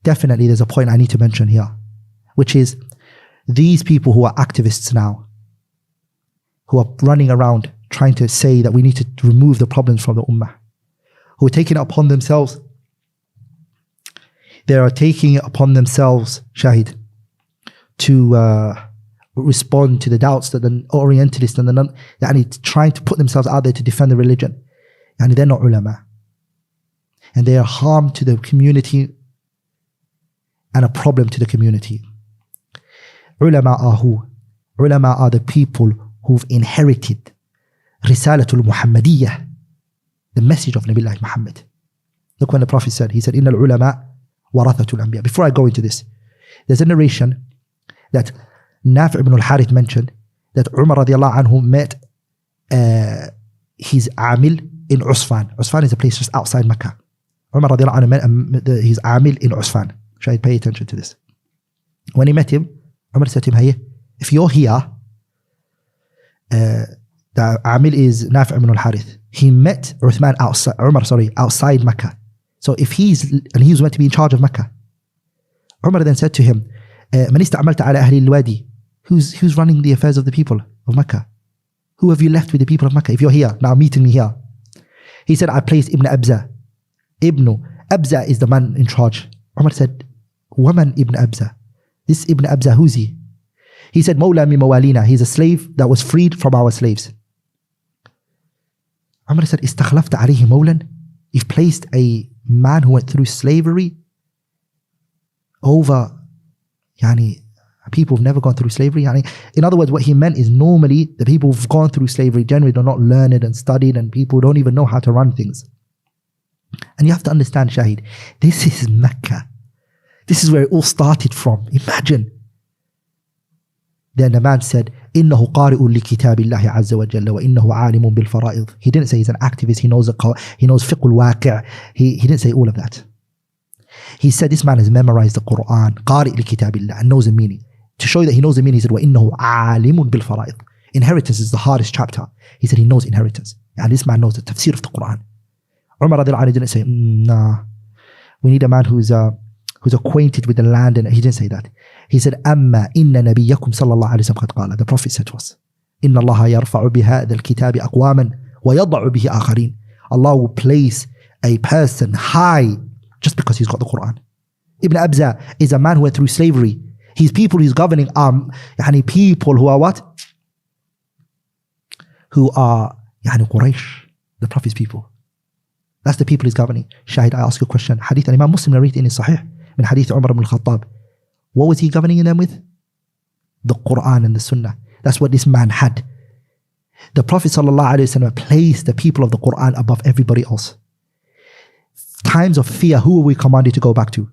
definitely there's a point I need to mention here, which is these people who are activists now, who are running around trying to say that we need to remove the problems from the ummah, who are taking it upon themselves. They are taking it upon themselves, Shahid, to respond to the doubts that the Orientalists and the trying to put themselves out there to defend the religion. And they're not ulama. And they are harm to the community and a problem to the community. Ulama are who? Ulama are the people who've inherited Risalatul Muhammadiyah, the message of Nabi Muhammad. Look when the Prophet said, he said, Inna al-ulama warathatul anbiya. Before I go into this, there's a narration that Nafi' ibn al-Harith mentioned that Umar radiallahu anhu met his amil in Usfan. Usfan is a place just outside Mecca. Umar radiallahu anhu met his amil in Usfan. Shahid, pay attention to this. When he met him, Umar said to him, hey, if you're here, the amil is Nafi' ibn al-Harith. He met Uthman outside Mecca. So if he was meant to be in charge of Mecca. Umar then said to him, Man ista'amalta ala ahli al-wadi. Who's running the affairs of the people of Mecca? Who have you left with the people of Mecca? If you're here, now meeting me here. He said, I placed Ibn Abza. Ibn Abza is the man in charge. Umar said, Waman Ibn Abza? This Ibn Abza, who's he? He said, Mawla mi mawalina. He's a slave that was freed from our slaves. Umar said, Istakhlafta alayhi mawlan? You've placed a man who went through slavery over people who've never gone through slavery. In other words, what he meant is normally the people who've gone through slavery generally are not learned and studied, and people don't even know how to run things. And you have to understand, Shahid, this is Mecca. This is where it all started from. Imagine. Then the man said, إِنَّهُ قَارِئٌ لِكِتَابِ اللَّهِ عَزَّ وَجَلَّ وَإِنَّهُ عَالِمٌ بِالْفَرَائِضِ. He didn't say he's an activist, he knows fiqh al-waqi'. He didn't say all of that. He said this man has memorized the Quran, قَارِئ لِكِتَابِ اللَّهِ, and knows the meaning. To show you that he knows the meaning, he said, وَإِنَّهُ عَالِمٌ بِالْفَرَائِضِ. Inheritance is the hardest chapter. He said he knows inheritance. And this man knows the tafsir of the Quran. Umar radiallahu anhu didn't say, nah, we need a man who's acquainted with the land, and he didn't say that. He said, أَمَّا إِنَّ نَبِيَّكُمْ صَلَّى اللَّهُ عَلَيْهِ وسلم قَدْ قَالَ. The Prophet said to us, إِنَّ اللَّهَ يَرْفَعُ بِهَذَا الْكِتَابِ أَقْوَامًا وَيَضَعُ بِهِ آخَرِينَ. Allah will place a person high just because he's got the Quran. Ibn Abza is a man who went through slavery. He's people he's governing people who are what? Who are Quraysh, the Prophet's people. That's the people he's governing. Shahid, I ask you a question. Hadith Imam Muslim narrated in his Sahih, min Hadith Umar ibn al-Khattab. What was he governing them with? The Quran and the Sunnah. That's what this man had. The Prophet ﷺ placed the people of the Quran above everybody else. Times of fear, who are we commanded to go back to?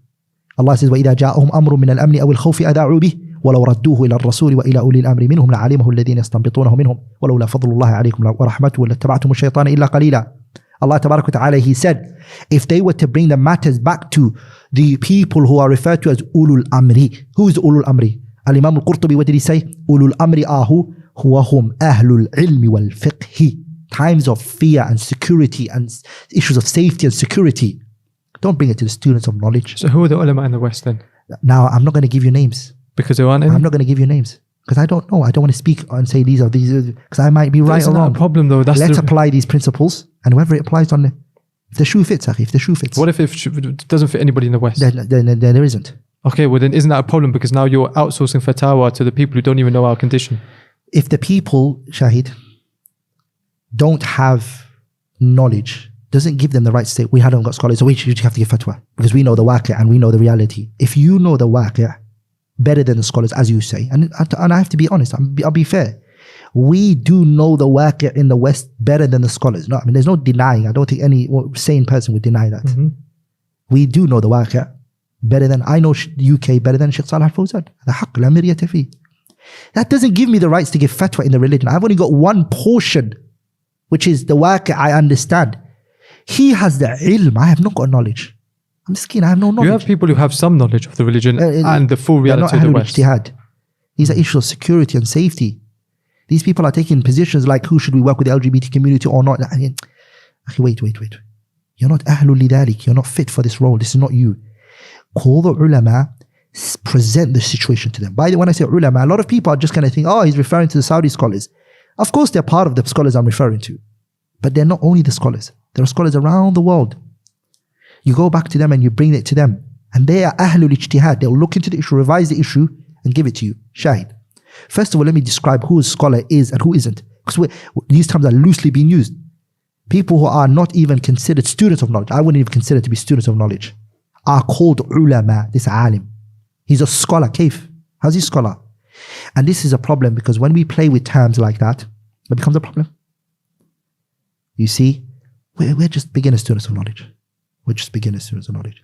Allah says, وَإِذَا جَاءَهُمْ أَمْرٌ مِّنَ الْأَمْنِ أَوِ الْخَوْفِ أَذَاعُوا بِهِ وَلَوْ رَدُّوهُ إِلَى الرَّسُولِ وَإِلَى أُولِي الْأَمْرِ مِنْهُمْ لَعَلِمَهُ الَّذِينَ يَسْتَنبِطُونَهُ مِنْهُمْ وَلَوْلَا فَضْلُ اللَّهِ عَلَيْكُمْ وَرَحْمَتُهُ لَاتَّبَعْتُمُ الشَّيْطَانَ إِلَّا قَلِيلًا. Allah Tabarak wa Ta'ala, He said, if they were to bring the matters back to the people who are referred to as Ulul Amri. Who is Ulul Amri? Al-Imam al-Qurtubi, what did he say? Ulul Amri ahu huwahum ahlul ilmi wal fiqhi. Times of fear and security and issues of safety and security. Don't bring it to the students of knowledge. So who are the ulama in the West then? Now, I'm not going to give you names. Because there aren't any? I'm not going to give you names. Because I don't know. I don't want to speak and say these, because I might be right or wrong. That's not a problem though. Let's apply these principles, and whoever it applies on, if the shoe fits, Akhi, if the shoe fits. What if it doesn't fit anybody in the West? Then there isn't. Okay, well then isn't that a problem? Because now you're outsourcing fatwa to the people who don't even know our condition. If the people, Shahid, don't have knowledge, doesn't give them the right to say, we haven't got scholars, so we should have to give fatwa. Because we know the waqi' and we know the reality. If you know the waqi' better than the scholars, as you say, and I have to be honest, I'll be fair. We do know the waqi' in the West better than the scholars. No, I mean, there's no denying. I don't think any sane person would deny that. Mm-hmm. We do know the waqi' better than, I know UK better than Sheikh Salih al-Fawzan. The haqq la miryata fi. That doesn't give me the rights to give fatwa in the religion. I've only got one portion, which is the waqi' I understand. He has the ilm. I have not got knowledge. I'm skin. I have no knowledge. You have people who have some knowledge of the religion and the full reality of the West. Ijtihad. These are issues of security and safety. These people are taking positions like, who should we work with the LGBT community or not? Wait. You're not ahlul lidalik. You're not fit for this role. This is not you. Call the ulama, present the situation to them. By the way, when I say ulama, a lot of people are just going to think, oh, he's referring to the Saudi scholars. Of course, they're part of the scholars I'm referring to. But they're not only the scholars. There are scholars around the world. You go back to them and you bring it to them. And they are ahlul ijtihad. They'll look into the issue, revise the issue, and give it to you. Shahid. First of all, let me describe who a scholar is and who isn't. Because these terms are loosely being used. People who are not even considered students of knowledge, I wouldn't even consider to be students of knowledge, are called ulama. This alim. He's a scholar. Kaif? How's he scholar? And this is a problem because when we play with terms like that, it becomes a problem. You see, we're just beginner students of knowledge. We're just beginner students of knowledge.